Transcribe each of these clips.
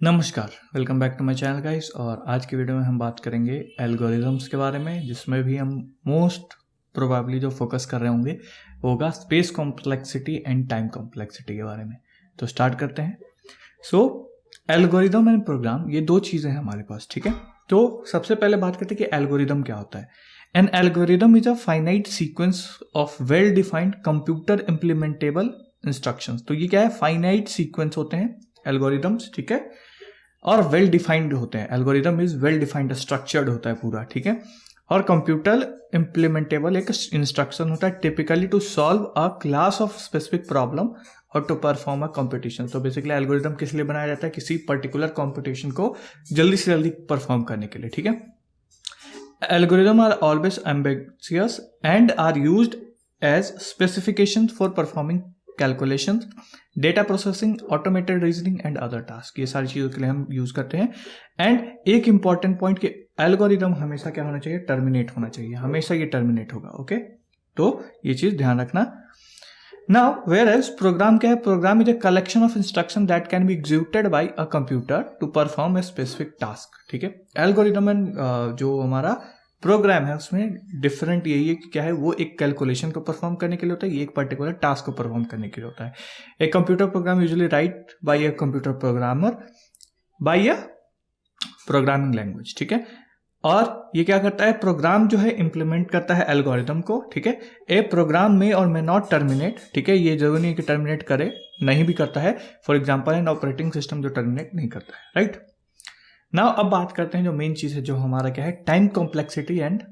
नमस्कार, welcome back to my channel guys. और आज की वीडियो में हम बात करेंगे एल्गोरिदम्स के बारे में, जिसमें भी हम मोस्ट प्रोबेबली जो फोकस कर रहे होंगे वो होगा space complexity and time complexity के बारे में। तो स्टार्ट करते हैं। एल्गोरिदम एंड प्रोग्राम, ये दो चीज़ें हैं हमारे पास, ठीक है। तो सबसे पहले बात करते हैं कि एल्गोरिदम क्या होता है। N algorithm is a finite sequence of well defined computer implementable instructions. तो ये क्या है, फाइनाइट सीक्वेंस होते हैं एल्गोरिदम्स, ठीक है, और वेल डिफाइंड होते हैं। Algorithm is well defined, structured होता है पूरा, ठीक है। और कंप्यूटर इम्प्लीमेंटेबल एक इंस्ट्रक्शन होता है typically to solve a class of specific problem और टू परफॉर्म अ कंपटीशन। तो बेसिकली एल्गोरिदम किस लिए बनाया जाता है, किसी पर्टिकुलर कंपटीशन को जल्दी से जल्दी परफॉर्म करने के लिए, ठीक है। Algorithm are always ambiguous and are used as specification for performing calculation, data processing, automated reasoning and other task. ये सारी चीज़ों के लिए हम यूज़ करते हैं। एंड एक इंपॉर्टेंट पॉइंट कि एल्गोरिदम हमेशा क्या होना चाहिए, टर्मिनेट होना चाहिए, हमेशा ये टर्मिनेट होगा, ओके। तो ये चीज़ ध्यान रखना। नाउ वेयर एज प्रोग्राम क्या है, program is a collection of instruction that can be executed by a computer to perform a specific task, ठीक है। एल्गोरिदम एंड जो हमारा प्रोग्राम है उसमें डिफरेंट यही है कि क्या है, वो एक कैलकुलेशन को परफॉर्म करने के लिए होता है, ये एक पर्टिकुलर टास्क को परफॉर्म करने के लिए होता है। एक computer program usually write by a computer programmer by a programming language, ठीक है। और ये क्या करता है, प्रोग्राम जो है इंप्लीमेंट करता है एल्गोरिदम को, ठीक है। ए प्रोग्राम में और मे नॉट टर्मिनेट, ठीक है, ये जरूरी नहीं कि टर्मिनेट करे, नहीं भी करता है। For example an operating system जो टर्मिनेट नहीं करता है, राइट। नाउ अब बात करते हैं जो मेन चीज है, जो हमारा क्या है, time complexity and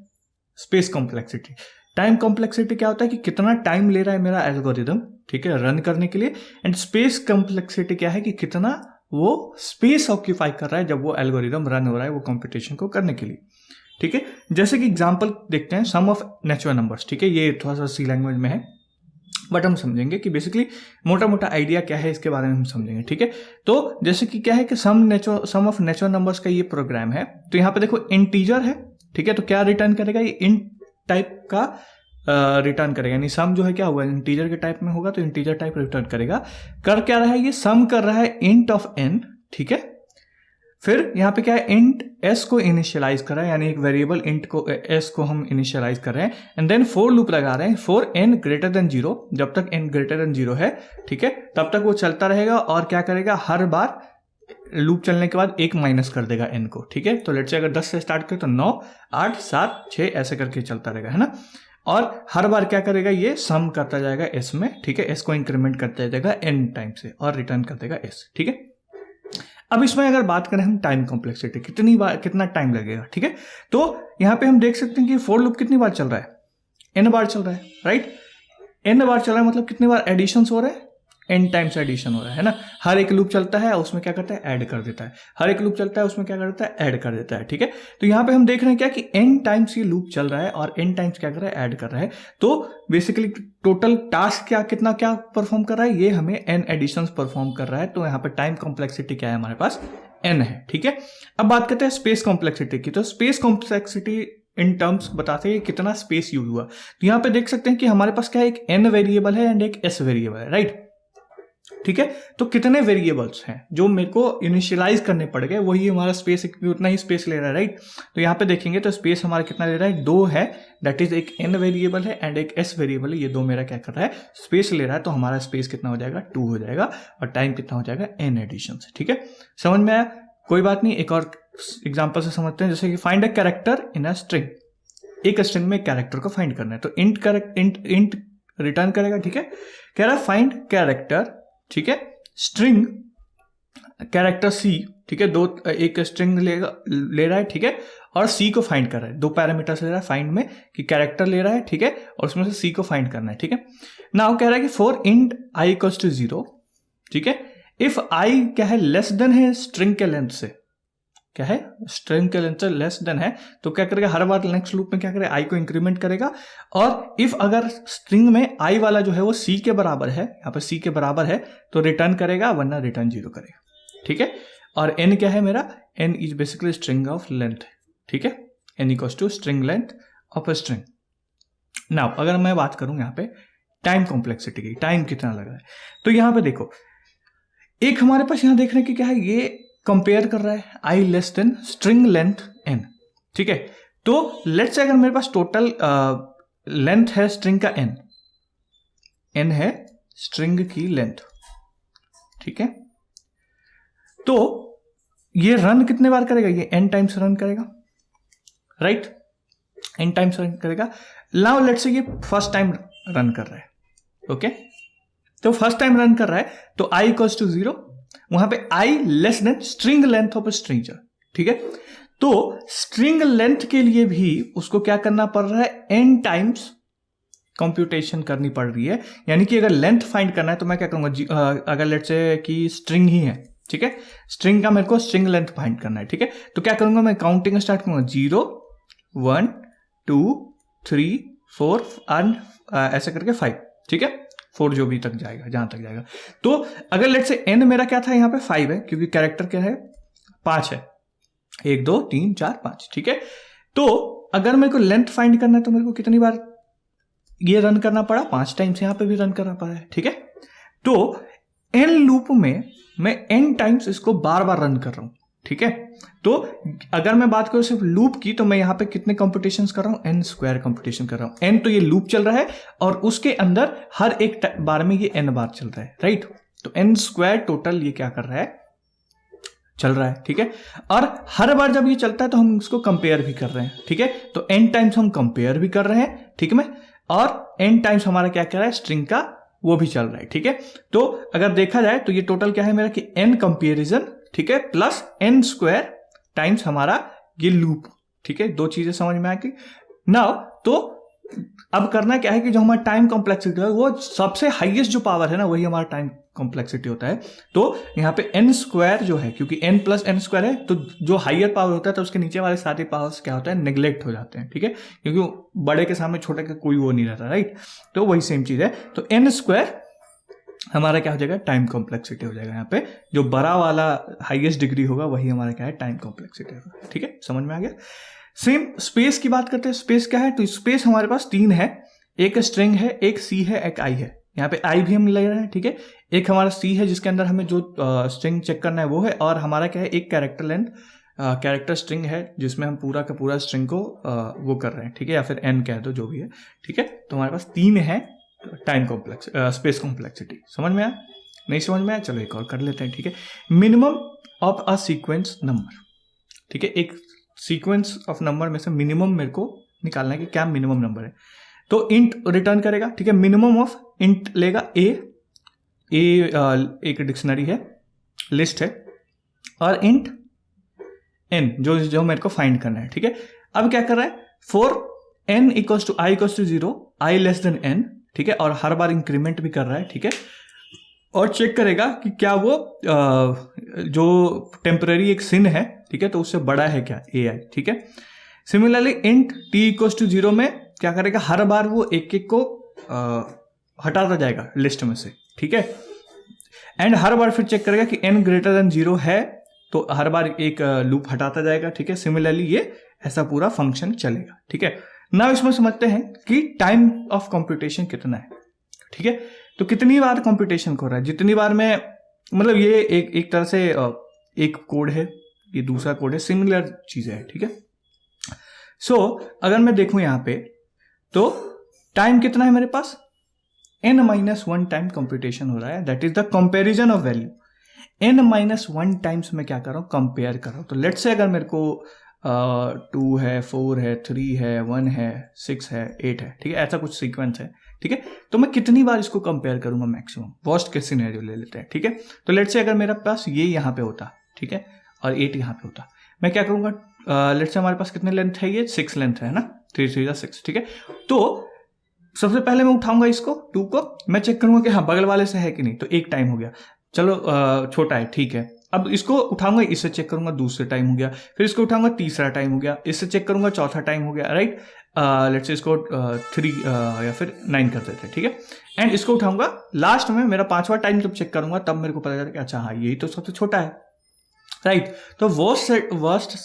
space complexity. Time complexity क्या होता है कि कितना टाइम ले रहा है मेरा एल्गोरिदम, ठीक है, रन करने के लिए। एंड स्पेस कॉम्प्लेक्सिटी क्या है कि कितना वो स्पेस ऑक्यूपाई कर रहा है जब वो एल्गोरिदम रन हो रहा है वो कंप्यूटेशन को करने के लिए, ठीक है। जैसे कि एग्जांपल देखते हैं, सम ऑफ नेचुरल नंबर्स, ठीक है, ये थोड़ा सा सी लैंग्वेज में है बट हम समझेंगे कि बेसिकली मोटा मोटा आइडिया क्या है इसके बारे में हम समझेंगे, ठीक है। तो जैसे कि क्या है कि सम ऑफ नेचुरल नंबर्स का ये प्रोग्राम है। तो यहाँ पे देखो इंटीजर है, ठीक है, तो क्या रिटर्न करेगा, ये इंट टाइप का रिटर्न करेगा। यानी सम जो है क्या होगा, इंटीजर के टाइप में होगा तो इंटीजर टाइप रिटर्न करेगा। कर क्या रहा है, ये सम कर रहा है इंट ऑफ एन, ठीक है। फिर यहाँ पे क्या है, इंट एस को इनिशियलाइज कर रहा है, यानी एक वेरिएबल इंट को एस को हम इनिशियलाइज कर रहे हैं। एंड देन फॉर लूप लगा रहे हैं फॉर एन ग्रेटर देन 0, जब तक एन ग्रेटर देन 0 है, ठीक है, तब तक वो चलता रहेगा। और क्या करेगा, हर बार लूप चलने के बाद एक माइनस कर देगा एन को, ठीक है। तो लेट्स से अगर 10 से स्टार्ट करें तो 9, 8, 7, 6 ऐसे करके चलता रहेगा, है ना। और हर बार क्या करेगा, ये सम करता जाएगा एस में, ठीक है, एस को इंक्रीमेंट करता जाएगा एन टाइम से और रिटर्न कर देगा एस, ठीक है। अब इसमें अगर बात करें हम टाइम कॉम्प्लेक्सिटी, कितनी बार कितना टाइम लगेगा, ठीक है। तो यहां पे हम देख सकते हैं कि फॉर लूप कितनी बार चल रहा है, एन बार चल रहा है, राइट। एन बार चल रहा है मतलब कितनी बार एडिशन हो रहा है, एन टाइम्स एडिशन हो रहा है ना। हर एक लूप चलता है उसमें क्या करता है, ऐड कर देता है। हर एक लूप चलता है उसमें क्या करता है, ऐड कर देता है, ठीक है। तो यहां पे हम देख रहे हैं क्या कि एन टाइम्स ये लूप चल रहा है और एन टाइम्स क्या कर रहा है, ऐड कर रहा है। तो बेसिकली टोटल टास्क क्या कितना क्या परफॉर्म कर रहा है, ये हमें एन एडिशंस परफॉर्म कर रहा है। तो यहाँ पे टाइम कॉम्प्लेक्सिटी क्या है हमारे पास, एन है, ठीक है। अब बात करते हैं स्पेस कॉम्प्लेक्सिटी की। तो स्पेस कॉम्प्लेक्सिटी इन टर्म्स बताते हैं कितना स्पेस यूज हुआ। तो यहाँ पे देख सकते हैं कि हमारे पास क्या है, एक एन वेरिएबल है एंड एक एस वेरिएबल है, राइट, ठीक है। तो कितने वेरिएबल्स हैं जो मेरे को इनिशियलाइज करने पड़ गए, वही हमारा स्पेस उतना ही स्पेस ले रहा है, राइट। तो यहाँ पे देखेंगे तो स्पेस हमारा कितना ले रहा है, 2 है, दैट इज एक एन वेरिएबल है एंड एक एस वेरिएबल है। ये दो मेरा क्या कर रहा है, स्पेस ले रहा है। तो हमारा स्पेस कितना हो जाएगा, 2 हो जाएगा। और टाइम कितना हो जाएगा, एन एडिशन, ठीक है। समझ में आया, कोई बात नहीं। एक और एग्जाम्पल से समझते हैं, जैसे कि find a character in a string. एक स्ट्रिंग में कैरेक्टर को फाइंड करना है, तो इंट रिटर्न करेगा, ठीक है। कह रहा है फाइंड कैरेक्टर, ठीक है, स्ट्रिंग कैरेक्टर सी, ठीक है, एक स्ट्रिंग ले रहा है, ठीक है, और सी को फाइंड कर रहा है। 2 पैरामीटर्स ले रहा है फाइंड में, कि कैरेक्टर ले रहा है, ठीक है, और उसमें से सी को फाइंड करना है, ठीक है। नाउ कह रहा है कि for int I equals to 0, ठीक है, इफ आई क्या है, लेस देन है स्ट्रिंग के लेंथ से, क्या है, स्ट्रिंग के लेंथ से लेस देन है, तो क्या करेगा, हर बार नेक्स्ट लूप में क्या करेगा, आई को इंक्रीमेंट करेगा। और इफ अगर स्ट्रिंग में आई वाला जो है वो सी के बराबर है, यहाँ पे सी के बराबर है, तो रिटर्न करेगा, वरना रिटर्न 0 करेगा, ठीक है। और एन क्या है मेरा, N is basically string of length, ठीक है, N equals to string length of a string. Now अगर मैं बात करूं यहाँ पे टाइम कॉम्प्लेक्सिटी की, टाइम कितना लग रहा है, तो यहाँ पे देखो, एक हमारे पास यहाँ देख रहे हैं कि क्या है, ये कंपेयर कर रहा है i less than string length n, ठीक है। तो लेट्स से अगर मेरे पास टोटल लेंथ है स्ट्रिंग का n है स्ट्रिंग की लेंथ, ठीक है। तो ये रन कितने बार करेगा, ये n टाइम्स रन करेगा, राइट, n टाइम्स रन करेगा। नाउ लेट्स से ये फर्स्ट टाइम रन कर रहा है, ओके। तो फर्स्ट टाइम रन कर रहा है तो i इक्वल्स टू 0, वहां पे i less than string length of a stringer, ठीक है। तो स्ट्रिंग लेंथ के लिए भी उसको क्या करना पड़ रहा है, n टाइम्स कंप्यूटेशन करनी पड़ रही है। यानी कि अगर लेंथ फाइंड करना है तो मैं क्या करूंगा, अगर लेट्स से कि स्ट्रिंग ही है, ठीक है, स्ट्रिंग का मेरे को स्ट्रिंग लेंथ फाइंड करना है, ठीक है। तो क्या करूंगा, मैं काउंटिंग स्टार्ट करूंगा 0 1 2 3 4 एंड ऐसे करके 5, ठीक है, 4 जो भी तक जाएगा, जहां तक जाएगा। तो अगर लेट्स से n मेरा क्या था, यहाँ पे 5 है क्योंकि कैरेक्टर क्या है 5 है, 1 2 3 4 5, ठीक है। तो अगर मेरे को लेंथ फाइंड करना है तो मेरे को कितनी बार ये रन करना पड़ा, 5 टाइम्स यहाँ पे भी रन करना पड़ा है, ठीक है। तो n लूप में मैं n टाइम्स इसको बार बार रन कर रहा हूं, ठीक है। तो अगर मैं बात करूं सिर्फ लूप की तो मैं यहाँ पे कितने कंप्यूटेशंस कर रहा हूं, n स्क्वायर कंप्यूटेशन कर रहा हूं। n तो ये लूप चल रहा है और उसके अंदर हर एक बार में ये n बार चल रहा है, राइट। तो n स्क्वायर टोटल ये क्या कर रहा है, चल रहा है, ठीक है। और हर बार जब ये चलता है तो हम इसको कंपेयर भी कर रहे हैं, ठीक है। तो n टाइम्स हम कंपेयर भी कर रहे हैं, ठीक है, और n टाइम्स हमारा क्या कर रहा है, स्ट्रिंग का वो भी चल रहा है, ठीक है। तो अगर देखा जाए तो ये टोटल क्या है मेरा कि n कंपेरिजन, ठीक है, प्लस n स्क्वायर टाइम्स हमारा ये लूप, ठीक है। दो चीजें समझ में आ गई नाउ। तो अब करना क्या है कि जो हमारा टाइम कॉम्प्लेक्सिटी है वो सबसे हाईएस्ट जो पावर है ना वही हमारा टाइम कॉम्प्लेक्सिटी होता है। तो यहाँ पे n स्क्वायर जो है, क्योंकि n प्लस n स्क्वायर है तो जो हाइयर पावर होता है तो उसके नीचे वाले सारे पावर्स क्या होता है, नेग्लेक्ट हो जाते हैं, ठीक है, क्योंकि बड़े के सामने छोटे का कोई वो नहीं रहता, राइट। तो वही सेम चीज है। तो n स्क्वायर हमारा क्या हो जाएगा, टाइम कॉम्प्लेक्सिटी हो जाएगा। यहाँ पे जो बड़ा वाला हाईएस्ट डिग्री होगा वही हमारा क्या है, टाइम कॉम्प्लेक्सिटी होगा, ठीक है, समझ में आ गया। सेम स्पेस की बात करते हैं, स्पेस क्या है, तो स्पेस हमारे पास 3 है, एक स्ट्रिंग है, एक सी है, एक आई है। यहाँ पे आई भी हम ले रहे हैं, ठीक है। एक हमारा सी है जिसके अंदर हमें जो स्ट्रिंग चेक करना है वो है, और हमारा क्या है, एक कैरेक्टर लेंथ कैरेक्टर स्ट्रिंग है जिसमें हम पूरा का पूरा स्ट्रिंग को वो कर रहे हैं, ठीक है, या फिर एन कह दो, जो भी है, ठीक है। तो हमारे पास 3 है टाइम कॉम्प्लेक्स स्पेस कॉम्प्लेक्सिटी। समझ में आया, नहीं समझ में आया, चलो एक और कर लेते हैं, ठीक है। Minimum of a sequence number, ठीक है, एक सीक्वेंस ऑफ नंबर में से मिनिमम मेरे को निकालना है कि क्या मिनिमम नंबर है। तो इंट रिटर्न करेगा, ठीक है, मिनिमम ऑफ इंट लेगा ए एक डिक्शनरी है, लिस्ट है, और इंट एन जो मेरे को फाइंड करना है, ठीक है। अब क्या कर रहा है, for N equals to I equals to 0, I less than N, ठीक है, और हर बार इंक्रीमेंट भी कर रहा है, ठीक है, और चेक करेगा कि क्या वो जो टेम्पररी एक सिन है, ठीक है, तो उससे बड़ा है क्या ए आई, ठीक है। Similarly int T equals to 0 में क्या करेगा, हर बार वो एक एक को हटाता जाएगा लिस्ट में से, ठीक है, एंड हर बार फिर चेक करेगा कि n ग्रेटर देन 0 है तो हर बार एक लूप हटाता जाएगा, ठीक है। सिमिलरली ये ऐसा पूरा फंक्शन चलेगा, ठीक है। ना इसमें समझते हैं कि टाइम ऑफ कंप्यूटेशन कितना है, ठीक है। तो कितनी बार कंप्यूटेशन हो रहा है, जितनी बार में, मतलब ये एक तरह से एक कोड है, ये दूसरा कोड है, सिमिलर चीजें है, ठीक है। सो अगर मैं देखूं यहाँ पे तो टाइम कितना है मेरे पास, n-1 टाइम कंप्यूटेशन हो रहा है, that is the comparison of value. n-1 times मैं क्या कर रहा हूँ, कंपेयर कर रहा हूँ। तो लेट्स से अगर मेरे को 2 है, 4 है, 3 है, 1 है, 6 है, 8 है, ठीक है, ऐसा कुछ सीक्वेंस है, ठीक है। तो मैं कितनी बार इसको कंपेयर करूंगा मैक्सिमम, वर्स्ट केस सिनेरियो ले लेते हैं, ठीक है। तो लेट्स से अगर मेरे पास ये यहाँ पे होता, ठीक है, और 8 यहाँ पे होता, मैं क्या करूंगा, लेट्स से हमारे पास कितने लेंथ है, ये 6 लेंथ है ना, 3 3 6, ठीक है। तो सबसे पहले मैं उठाऊंगा इसको 2 को, मैं चेक करूंगा कि हाँ बगल वाले से है कि नहीं, तो एक टाइम हो गया, चलो छोटा है, ठीक है। अब इसको उठाऊंगा, इससे चेक करूंगा, दूसरे टाइम हो गया, फिर इसको उठाऊंगा, तीसरा टाइम हो गया, इससे चेक करूंगा, चौथा टाइम हो गया, राइट। लेट्स से इसको 3 या फिर 9 कर देते हैं, ठीक है। एंड इसको उठाऊंगा, लास्ट में मेरा 5वां टाइम जब चेक करूंगा तब मेरे को पता चला कि अच्छा हाँ यही तो सबसे छोटा है, राइट। तो वर्स्ट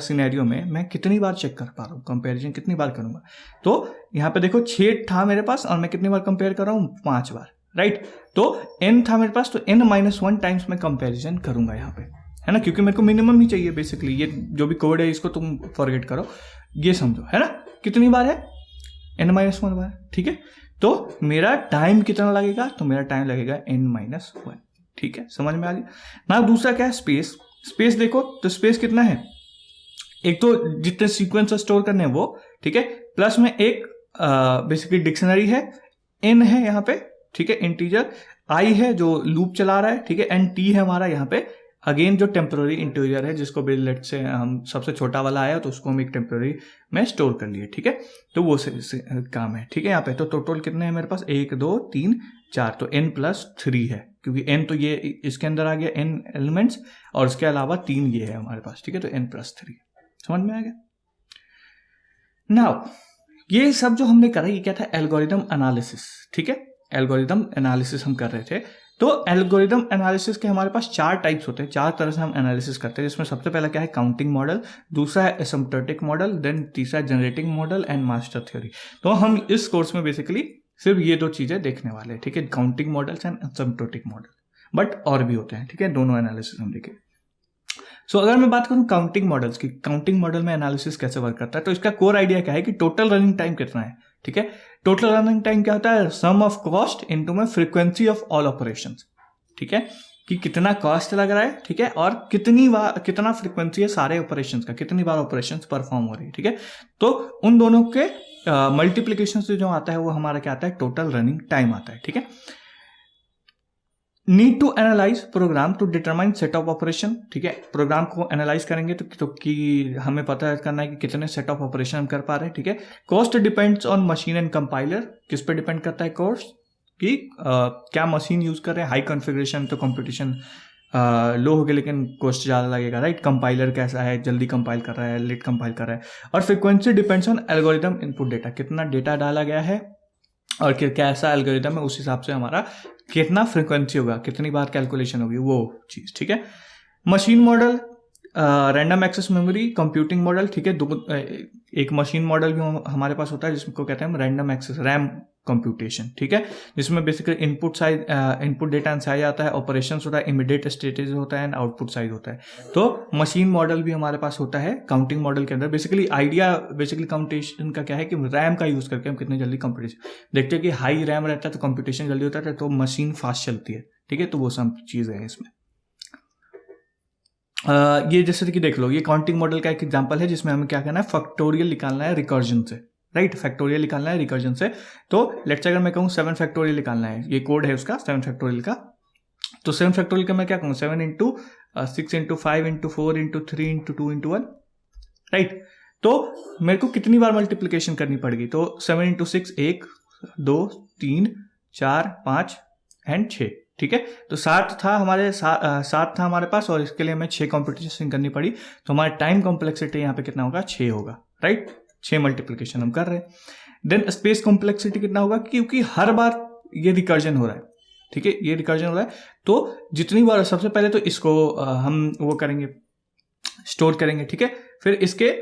सिनेरियो में मैं कितनी बार चेक कर पा रहा हूँ, कंपेरिजन कितनी बार करूंगा। तो यहाँ पे देखो 6 था मेरे पास और मैं कितनी बार कंपेयर कर रहा हूँ, 5 बार, राइट। तो n था मेरे पास, तो n-1 टाइम्स मैं कंपेरिजन करूंगा यहाँ पे, है ना, क्योंकि मेरे को मिनिमम ही चाहिए बेसिकली। ये जो भी कोड है इसको तुम फॉरगेट करो, ये समझो, है ना। कितनी बार है, n-1 बार, ठीक है। तो मेरा टाइम कितना लगेगा, तो मेरा टाइम लगेगा n-1, ठीक है, समझ में आ गया ना। दूसरा क्या है, स्पेस। स्पेस देखो तो स्पेस कितना है, एक तो जितने सीक्वेंस स्टोर करने हैं वो, ठीक है, प्लस में एक बेसिकली डिक्शनरी है, n है यहाँ पे, ठीक है, इंटीजर, i है जो लूप चला रहा है, ठीक है, एंड t है हमारा यहाँ पे अगेन जो टेम्पररी इंटीजर है, जिसको लेट से हम सबसे छोटा वाला आया तो उसको हम एक टेम्पररी में स्टोर कर लिए, ठीक है। तो वो से काम है, ठीक है। यहाँ पे तो टोटल कितने हैं मेरे पास, 1 2 3 4, तो n+3 है, क्योंकि n तो ये इसके अंदर आ गया n एलिमेंट्स, और उसके अलावा 3 ये है हमारे पास, ठीक है, तो n+3, समझ में आ गया। नाउ ये सब जो हमने करा ये क्या था, एल्गोरिदम एनालिसिस, ठीक है, एल्गोरिदम एनालिसिस हम कर रहे थे। तो एल्गोरिदम एनालिसिस के हमारे पास 4 टाइप्स होते हैं, 4 तरह से हम एनालिसिस करते हैं, जिसमें सबसे पहला क्या है, काउंटिंग मॉडल, दूसरा है एसिम्प्टोटिक मॉडल, देन तीसरा generating model and master theory. तो हम इस कोर्स में बेसिकली सिर्फ ये 2 चीजें देखने वाले हैं, ठीक है, counting models and asymptotic model, but और भी होते हैं, ठीक है, दोनों एनालिसिस हम देखें। सो अगर मैं बात करूं काउंटिंग मॉडल्स की, काउंटिंग मॉडल में एनालिसिस कैसे वर्क करता है, तो इसका कोर आइडिया क्या है कि टोटल रनिंग टाइम कितना है, ठीक है। टोटल रनिंग टाइम क्या होता है, सम ऑफ कॉस्ट इनटू में फ्रीक्वेंसी ऑफ ऑल ऑपरेशंस, ठीक है, कि कितना कॉस्ट लग रहा है, ठीक है, और कितना फ्रीक्वेंसी है सारे ऑपरेशंस का, कितनी बार ऑपरेशंस परफॉर्म हो रही है, ठीक है। तो उन दोनों के मल्टीप्लीकेशन से जो आता है वो हमारा क्या आता है, टोटल रनिंग टाइम आता है, ठीक है। Need to analyze program to determine set of operation, ठीक है, प्रोग्राम को एनालाइज करेंगे तो कि हमें पता करना है कि कितने सेट ऑफ ऑपरेशन हम कर पा रहे हैं, ठीक है। Cost depends on machine and compiler, किस पे डिपेंड करता है कॉस्ट, कि क्या मशीन यूज कर रहे हैं, हाई कॉन्फ़िगरेशन तो कंपटीशन लो हो गया लेकिन कॉस्ट ज़्यादा लगेगा, राइट। कंपाइलर कैसा है, जल्दी कंपाइल कर रहा है, लेट कंपाइल कर रहा है। और frequency depends on algorithm input data, कितना डेटा डाला गया है और कैसा एल्गोरिदम है, उस हिसाब से हमारा कितना फ्रीक्वेंसी होगा, कितनी बार कैलकुलेशन होगी, वो चीज़, ठीक है। Machine model, random access memory, computing model, ठीक है, एक मशीन मॉडल भी हमारे पास होता है जिसको कहते हैं हम रैंडम एक्सेस, रैम कंप्यूटेशन, ठीक है, जिसमें बेसिकली इनपुट डेटा साइज आता है, ऑपरेशन होता है, इमीडिएट स्टेटस होता है एंड आउटपुट साइज होता है। तो मशीन मॉडल भी हमारे पास होता है काउंटिंग मॉडल के अंदर। बेसिकली आइडिया काउंटेशन का क्या है कि रैम का यूज करके हम कितने जल्दी कंप्यूटेशन, देखते हैं कि हाई रैम रहता है तो कंप्यूटेशन जल्दी होता है, तो मशीन फास्ट चलती है, ठीक है। तो वो सब चीज़ें हैं इसमें। ये जैसे कि देख लो, ये काउंटिंग मॉडल का एक एग्जांपल है जिसमें हमें क्या करना है, फैक्टोरियल निकालना है रिकर्जन से, राइट, फैक्टोरियल निकालना है रिकर्जन से। तो लेट्स अगर मैं कहूँ 7 फैक्टोरियल निकालना है, ये कोड है उसका 7 फैक्टोरियल का, तो 7 फैक्टोरियल का मैं क्या कहूँ, 7 × 6 × 5 × 4 × 3 × 2 × 1, राइट। तो मेरे को कितनी बार मल्टीप्लीकेशन करनी पड़ेगी, तो 7 × 6 1 2 3 4 5 एंड 6, ठीक है। तो 7 था हमारे पास, और इसके लिए हमें 6 कॉम्पिटिशन करनी पड़ी, तो हमारा टाइम कॉम्प्लेक्सिटी यहाँ पे कितना होगा, 6 होगा, राइट। 6 मल्टीप्लिकेशन हम कर रहे हैं। देन स्पेस कॉम्प्लेक्सिटी कितना होगा, क्योंकि हर बार ये रिकर्जन हो रहा है, ठीक है, ये रिकर्जन हो रहा है, तो जितनी बार, सबसे पहले तो इसको हम वो करेंगे, स्टोर करेंगे, ठीक है, फिर इसके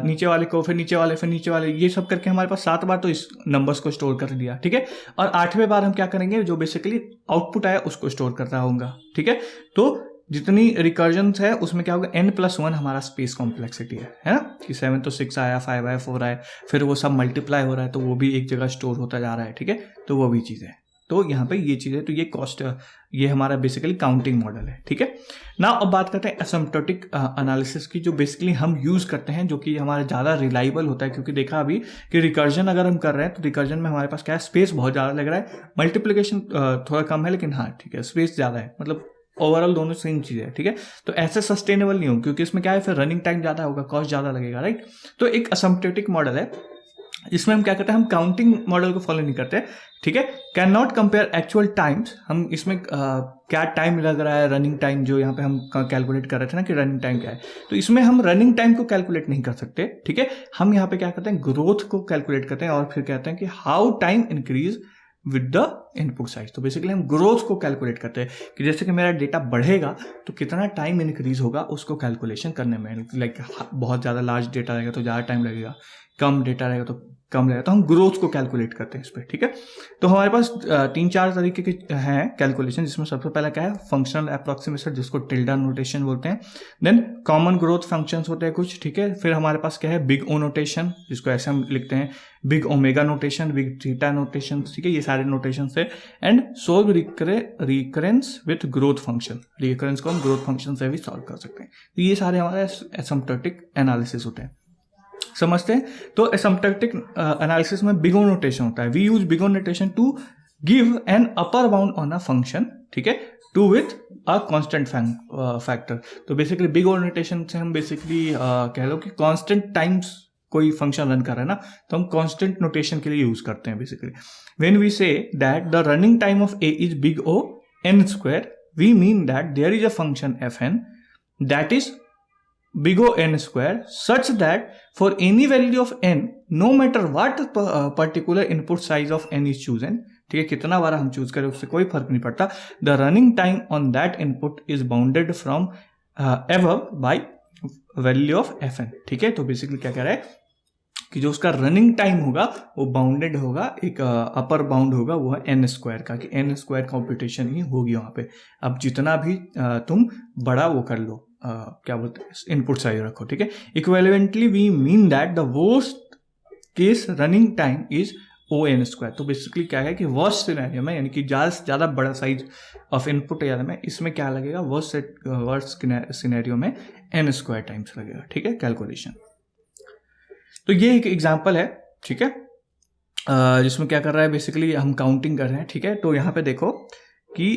नीचे वाले को, फिर नीचे वाले, फिर नीचे वाले, ये सब करके हमारे पास 7 बार तो इस नंबर्स को स्टोर कर दिया, ठीक है। और 8वें बार हम क्या करेंगे, जो बेसिकली आउटपुट आया उसको स्टोर कर रहा होगा, ठीक है। तो जितनी रिकर्जन है उसमें क्या होगा, n+1 हमारा स्पेस कॉम्प्लेक्सिटी है ना, कि 7 तो 6 आया, 5 आया, 4 आया, फिर वो सब मल्टीप्लाई हो रहा है तो वो भी एक जगह स्टोर होता जा रहा है, ठीक है। तो वो भी चीज़ है, तो यहाँ पे ये चीज़ है, तो ये कॉस्ट, ये हमारा बेसिकली काउंटिंग मॉडल है, ठीक है ना। अब बात करते हैं एसिम्प्टोटिक एनालिसिस की, जो बेसिकली हम यूज़ करते हैं, जो कि हमारा ज़्यादा रिलायबल होता है, क्योंकि देखा अभी कि रिकर्जन अगर हम कर रहे हैं तो रिकर्जन में हमारे पास क्या है, स्पेस बहुत ज़्यादा लग रहा है, मल्टीप्लिकेशन थोड़ा कम है, लेकिन हाँ ठीक है, स्पेस ज़्यादा है, मतलब ओवरऑल दोनों सेम चीज़ है, ठीक है। तो ऐसे सस्टेनेबल नहीं हो, क्योंकि इसमें क्या है, फिर रनिंग टाइम ज़्यादा होगा, कॉस्ट ज़्यादा लगेगा, राइट। तो एक एसिम्प्टोटिक मॉडल है, इसमें हम क्या करते हैं, हम काउंटिंग मॉडल को फॉलो नहीं करते, ठीक है। Can not compare actual times, हम इसमें क्या टाइम लग रहा है, रनिंग टाइम जो यहाँ पे हम कैलकुलेट कर रहे थे ना कि रनिंग टाइम क्या है, तो इसमें हम रनिंग टाइम को कैलकुलेट नहीं कर सकते, ठीक है। हम यहाँ पे क्या करते हैं, ग्रोथ को कैलकुलेट करते हैं, और फिर कहते हैं कि how time increase with the input size. तो बेसिकली हम ग्रोथ को कैलकुलेट करते हैं कि जैसे कि मेरा डेटा बढ़ेगा तो कितना टाइम इंक्रीज होगा उसको कैलकुलेशन करने में, लाइक बहुत ज़्यादा लार्ज डेटा रहेगा तो ज़्यादा टाइम लगेगा, कम डेटा रहेगा तो कम रहेगा, तो हम ग्रोथ को कैलकुलेट करते हैं इस पर, ठीक है। तो हमारे पास 3-4 तरीके के हैं कैलकुलेशन, जिसमें सबसे पहला क्या है, फंक्शनल अप्रोक्सीमेशन, जिसको टिल्डा नोटेशन बोलते हैं। देन कॉमन ग्रोथ फंक्शंस होते हैं कुछ, ठीक है। फिर हमारे पास क्या है, बिग ओ नोटेशन, जिसको ऐसे हम लिखते हैं, big omega notation, big theta notation, ठीक है, ये सारे नोटेशन है। And solve recurrence with growth function, recurrence को हम ग्रोथ फंक्शन से भी सॉल्व कर सकते हैं। तो ये सारे हमारे एसिम्प्टोटिक एनालिसिस होते हैं, समझते हैं। तो एसिम्प्टोटिक एनालिसिस में बिग ओ नोटेशन होता है। We use big O notation to give an upper bound on a function, ठीक है, to with a constant factor. तो बेसिकली बिग ओ नोटेशन से हम बेसिकली कह लो कि कांस्टेंट टाइम्स कोई फंक्शन रन कर रहा है ना, तो हम कांस्टेंट नोटेशन के लिए यूज करते हैं basically. When we say that the running time of a is big O N square, we mean that there is a function F N that is big O n square such that for any value of n, no matter what particular input size of n is chosen, ठीक है, कितना बार हम choose करें उससे कोई फर्क नहीं पड़ता, the running time on that input is bounded from above by value of fn, ठीक है। तो बेसिकली क्या कह रहा है कि जो उसका रनिंग टाइम होगा वो बाउंडेड होगा, एक अपर बाउंड होगा, वो है एन स्क्वायर का, कि एन स्क्वायर कॉम्पिटिशन ही होगी वहां पे। अब जितना भी तुम बड़ा वो कर लो, क्या बोलते हैं, इनपुट साइज रखो, ठीक है। Equivalently we mean that the worst case running time is O N square. तो बेसिकली क्या है कि वर्स्ट सिनेरियो में, यानी कि ज़्यादा से ज़्यादा बड़ा साइज ऑफ इनपुट है में, इसमें क्या लगेगा, वर्स्ट सिनेरियो में एन स्क्वायर टाइम्स लगेगा, ठीक है, कैलकुलेशन। तो ये एक एग्जाम्पल है, ठीक है, जिसमें क्या कर रहा है, बेसिकली हम काउंटिंग कर रहे हैं, ठीक है। तो यहाँ पे देखो कि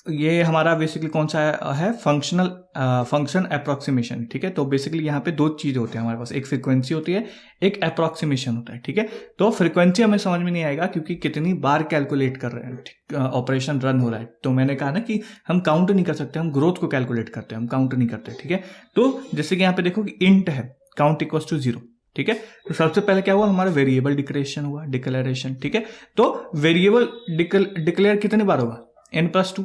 ये हमारा बेसिकली कौन सा है, फंक्शन अप्रोक्सीमेशन, ठीक है। तो बेसिकली यहाँ पे दो चीज़ होते हैं हमारे पास, एक फ्रीक्वेंसी होती है, एक अप्रोक्सीमेशन होता है, ठीक है। तो फ्रीक्वेंसी हमें समझ में नहीं आएगा क्योंकि कितनी बार कैलकुलेट कर रहे हैं, ऑपरेशन रन हो रहा है। तो मैंने कहा ना कि हम काउंट नहीं कर सकते, हम ग्रोथ को कैलकुलेट करते हैं, हम काउंट नहीं करते, ठीक है। तो जैसे कि यहाँ पे देखो कि इंट है, काउंट इक्वल्स टू 0, ठीक है। तो सबसे पहले क्या हुआ, हमारा वेरिएबल डिक्लेरेशन हुआ, डिक्लेरेशन, ठीक है। तो वेरिएबल डिक्लेयर कितनी बार होगा, n+2,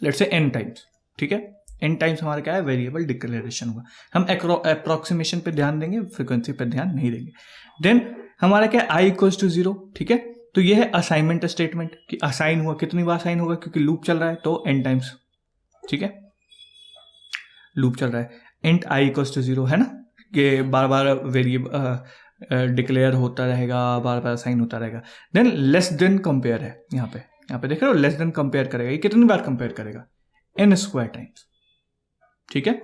let's say n times, ठीक है, n टाइम्स हमारा क्या है, वेरिएबल डिक्लेरेशन हुआ। हम अप्रोक्सीमेशन पे ध्यान देंगे, फ्रीक्वेंसी पे ध्यान नहीं देंगे। देन हमारा क्या है, i = 0, ठीक है। तो ये है असाइनमेंट स्टेटमेंट, कि असाइन हुआ, कितनी बार असाइन होगा, क्योंकि लूप चल रहा है तो n टाइम्स, ठीक है, लूप चल रहा है। इंट i = 0 है ना, कि बार बार वेरिएबल डिक्लेयर होता रहेगा, बार बार असाइन होता रहेगा। देन लेस देन कंपेयर है, यहाँ पे देख रहे हो, लेस देन कंपेयर करेगा, ये कितनी बार कंपेयर करेगा, n स्क्वायर टाइम्स, ठीक है,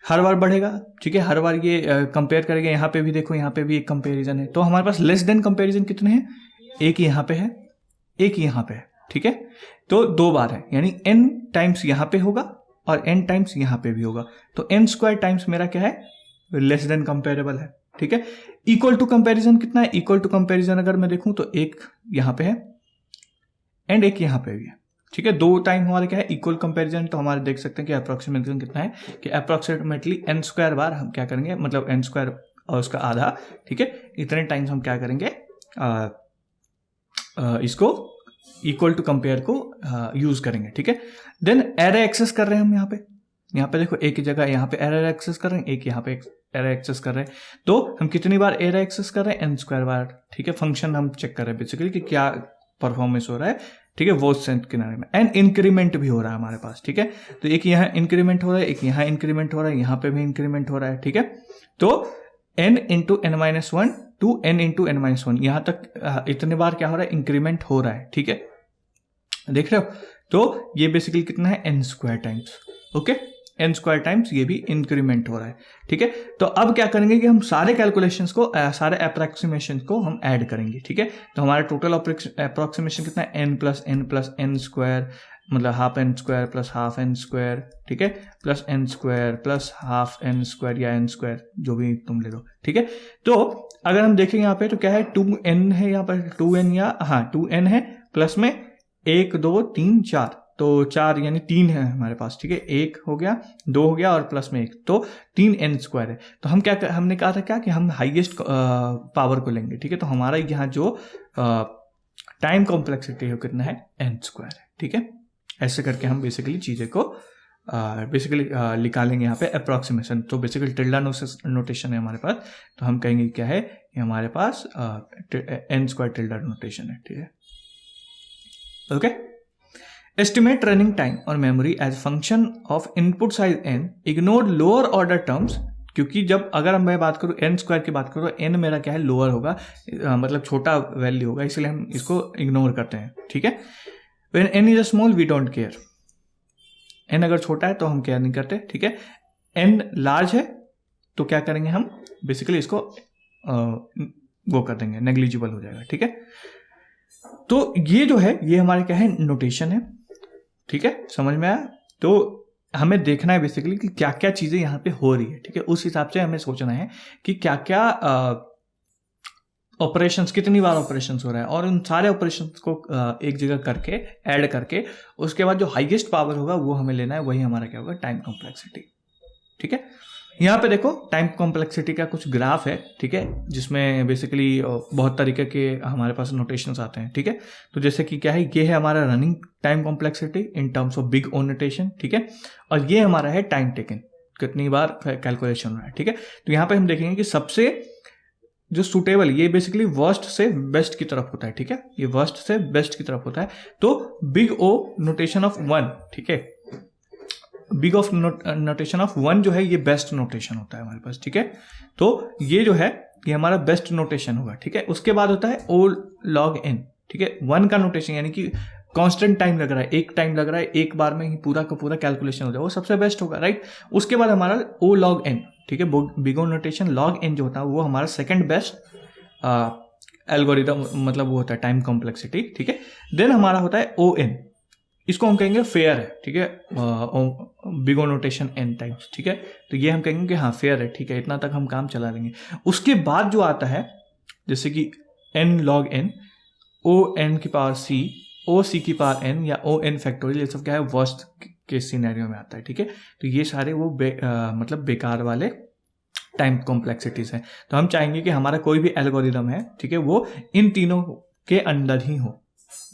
हर बार बढ़ेगा, ठीक है, हर बार ये कंपेयर करेगा। यहाँ पे भी देखो, यहाँ पे भी एक कंपेरिजन है। तो हमारे पास लेस देन कंपेरिजन कितने हैं, एक यहाँ पे है, एक यहाँ पे है, ठीक है। तो 2 बार है, यानी n टाइम्स यहाँ पे होगा और n टाइम्स यहाँ पे भी होगा। तो n स्क्वायर टाइम्स मेरा क्या है, लेस देन कंपेरेबल है, ठीक है। इक्वल टू कंपेरिजन कितना है, इक्वल टू कंपेरिजन अगर मैं देखूं तो एक यहाँ पे है एंड एक यहाँ पे भी है, ठीक है। 2 टाइम हमारे क्या है, इक्वल कंपैरिजन। तो हमारे देख सकते हैं कि अप्रोक्सीमेटली कितना है, कि अप्रोक्सीमेटली n स्क्वायर बार हम क्या करेंगे, मतलब n स्क्वायर और उसका आधा, ठीक है, इतने टाइम्स हम क्या करेंगे, इसको इक्वल टू कंपेयर को यूज करेंगे, ठीक है। देन एरे एक्सेस कर रहे हैं हम यहाँ पे देखो, एक ही जगह यहाँ पे एरे एक्सेस कर रहे हैं, एक यहाँ पे एरे एक्सेस कर रहे हैं। तो हम कितनी बार एरे एक्सेस कर रहे हैं, n स्क्वायर बार, ठीक है। फंक्शन हम चेक कर रहे हैं बेसिकली कि क्या परफॉर्मेंस हो रहा है, ठीक है, वो सेंट किनारे में। एंड इंक्रीमेंट भी हो रहा है हमारे पास, ठीक है। तो एक यहाँ इंक्रीमेंट हो रहा है, एक यहाँ इंक्रीमेंट हो रहा है, यहाँ पे भी इंक्रीमेंट हो रहा है, ठीक है। तो n × n-1 to n × n-1, यहाँ तक इतने बार क्या हो रहा है, इंक्रीमेंट हो रहा है, ठीक है, देख रहे हो। तो ये बेसिकली कितना है, n square times, okay, n square times ये भी इंक्रीमेंट हो रहा है, ठीक है। तो अब क्या करेंगे कि हम सारे कैलकुलेशंस को, सारे अप्रोक्सीमेशन को हम ऐड करेंगे, ठीक है। तो हमारा टोटल अप्रोक्सीमेशन कितना है, n + n स्क्वायर, मतलब half n square plus half n square, ठीक है, plus n square plus half n square या n स्क्वायर, जो भी तुम ले लो, ठीक है। तो अगर हम देखेंगे यहाँ पे तो क्या है, 2n है यहाँ पर, 2n या हाँ 2n है, प्लस में 1 2 3 4, तो 4 यानी 3 है हमारे पास, ठीक है, 1 हो गया, 2 हो गया और प्लस में 1, तो 3n स्क्वायर है। तो हम क्या, हमने कहा था क्या कि हम हाईएस्ट पावर को लेंगे, ठीक है। तो हमारा यहाँ जो टाइम कॉम्प्लेक्सिटी है कितना है, n स्क्वायर है, ठीक है। ऐसे करके हम बेसिकली चीजें को बेसिकली निकालेंगे यहाँ पे अप्रॉक्सीमेशन। तो बेसिकली टिल्डा नोटेशन है हमारे पास, तो हम कहेंगे क्या है, ये हमारे पास n स्क्वायर टिल्डा नोटेशन है, ठीक है। ओके, एस्टिमेट रनिंग टाइम और memory as function of input size n, ignore lower order terms, क्योंकि जब अगर मैं बात करूँ n स्क्वायर की बात करूँ तो n मेरा क्या है, लोअर होगा, मतलब छोटा वैल्यू होगा, इसलिए हम इसको इग्नोर करते हैं, ठीक है। When n is small we don't care, n अगर छोटा है तो हम केयर नहीं करते, ठीक है। n लार्ज है तो क्या करेंगे हम, बेसिकली इसको वो कर देंगे, नेग्लिजिबल हो जाएगा, ठीक है। तो ये जो है ये हमारे क्या है, नोटेशन है, ठीक है, समझ में आया। तो हमें देखना है बेसिकली कि क्या क्या चीजें यहाँ पे हो रही है, ठीक है, उस हिसाब से हमें सोचना है कि क्या क्या ऑपरेशंस, कितनी बार ऑपरेशंस हो रहा है, और उन सारे ऑपरेशंस को एक जगह करके ऐड करके उसके बाद जो हाईएस्ट पावर होगा वो हमें लेना है, वही हमारा क्या होगा, टाइम कॉम्प्लेक्सिटी, ठीक है। यहाँ पे देखो टाइम कॉम्प्लेक्सिटी का कुछ ग्राफ है, ठीक है, जिसमें बेसिकली बहुत तरीके के हमारे पास नोटेशंस आते हैं, ठीक है। तो जैसे कि क्या है, ये है हमारा running time complexity in terms of big O notation, ठीक है, और ये हमारा है टाइम टेकन, कितनी बार कैलकुलेशन हो रहा है, ठीक है। तो यहाँ पे हम देखेंगे कि सबसे जो सुटेबल, ये बेसिकली वर्स्ट से बेस्ट की तरफ होता है, ठीक है, ये वर्स्ट से बेस्ट की तरफ होता है। तो बिग ओ नोटेशन ऑफ 1, ठीक है, बिग ऑफ नोटेशन ऑफ 1 जो है ये बेस्ट नोटेशन होता है हमारे पास, ठीक है। तो ये जो है ये हमारा बेस्ट नोटेशन होगा, ठीक है। उसके बाद होता है ओ लॉग एन, ठीक है, 1 का नोटेशन, यानी कि कांस्टेंट टाइम लग रहा है, एक टाइम लग रहा है, एक बार में ही पूरा का पूरा कैलकुलेशन हो जाए, वो सबसे बेस्ट होगा, राइट। उसके बाद हमारा ओ लॉग एन, ठीक है, big O notation log N जो होता है वो हमारा सेकंड बेस्ट एल्गोरिदम, मतलब वो होता है टाइम कॉम्प्लेक्सिटी, ठीक है। देन हमारा होता है ओ एन, इसको हम कहेंगे फेयर है, ठीक है, big O notation N times, ठीक है। तो ये हम कहेंगे कि हाँ फेयर है, ठीक है, इतना तक हम काम चला लेंगे। उसके बाद जो आता है जैसे कि N log N, O N की पावर सी, ओ सी की पावर एन, या ओ एन फैक्टोरियल, ये सब क्या है, वर्स्ट के सिनेरियो में आता है, ठीक है। तो ये सारे वो मतलब बेकार वाले टाइम कॉम्प्लेक्सिटीज हैं। तो हम चाहेंगे कि हमारा कोई भी एल्गोरिदम है, ठीक है, वो इन तीनों के अंदर ही हो,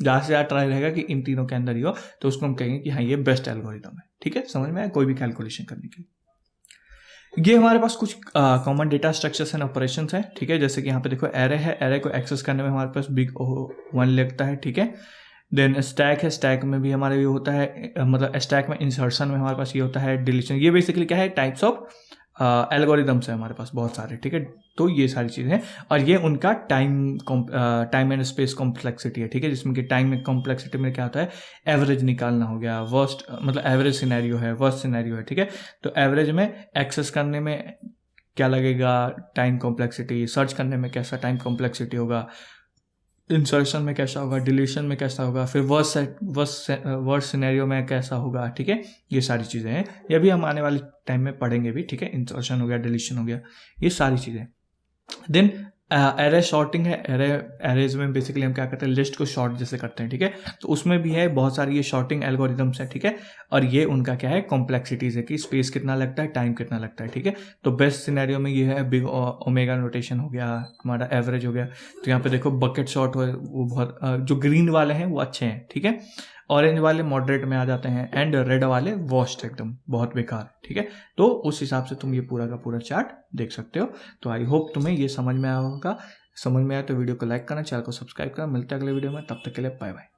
ज़्यादा से ज़्यादा ट्राई रहेगा कि इन तीनों के अंदर ही हो, तो उसको हम कहेंगे कि हाँ ये बेस्ट एल्गोरिदम है, ठीक है, समझ में आया, कोई भी कैलकुलेशन करने के लिए। ये हमारे पास कुछ common data structures and operations हैं, ठीक है, जैसे कि यहाँ पे देखो एरे है, एरे को एक्सेस करने में हमारे पास बिग O1 लगता है, ठीक है। देन स्टैक है, स्टैक में भी हमारे ये होता है, मतलब स्टैक में इंसर्शन में हमारे पास ये होता है डिलीशन, ये बेसिकली क्या है, टाइप्स ऑफ एल्गोरिदम्स है हमारे पास बहुत सारे, ठीक है। तो ये सारी चीज़ें हैं, और ये उनका टाइम एंड स्पेस कॉम्प्लेक्सिटी है, ठीक है, जिसमें कि टाइम कॉम्प्लेक्सिटी में क्या होता है, एवरेज निकालना हो गया, वर्स्ट मतलब एवरेज सिनेरियो है, वर्स्ट सिनेरियो है, ठीक है। तो एवरेज में एक्सेस करने में क्या लगेगा, टाइम कॉम्प्लेक्सिटी, सर्च करने में कैसा टाइम कॉम्प्लेक्सिटी होगा, इंसर्शन में कैसा होगा, डिलीशन में कैसा होगा, फिर वर्स्ट सिनेरियो में कैसा होगा, ठीक है। ये सारी चीज़ें हैं, ये भी हम आने वाले टाइम में पढ़ेंगे भी, ठीक है, इंसर्शन हो गया, डिलीशन हो गया, ये सारी चीज़ें। देन एरे शॉर्टिंग है, एरेज में बेसिकली हम क्या करते हैं, लिस्ट को शॉर्ट जैसे करते हैं, ठीक है। तो उसमें भी है बहुत सारी ये शॉर्टिंग एल्गोरिदम्स है, ठीक है, और ये उनका क्या है, कॉम्प्लेक्सिटीज है कि स्पेस कितना लगता है, टाइम कितना लगता है, ठीक है। तो बेस्ट सिनेरियो में ये है बिग ओमेगा नोटेशन हो गया, हमारा एवरेज हो गया। तो यहाँ पे देखो बकेट शॉर्ट हो, वो बहुत जो ग्रीन वाले हैं वो अच्छे हैं, ठीक है, ऑरेंज वाले मॉडरेट में आ जाते हैं, एंड रेड वाले वर्स्ट एकदम बहुत बेकार, ठीक है। तो उस हिसाब से तुम ये पूरा का पूरा चार्ट देख सकते हो। तो आई होप तुम्हें ये समझ में आया होगा, समझ में आया तो वीडियो को लाइक करना, चैनल को सब्सक्राइब करना। मिलते हैं अगले वीडियो में, तब तक के लिए बाय बाय।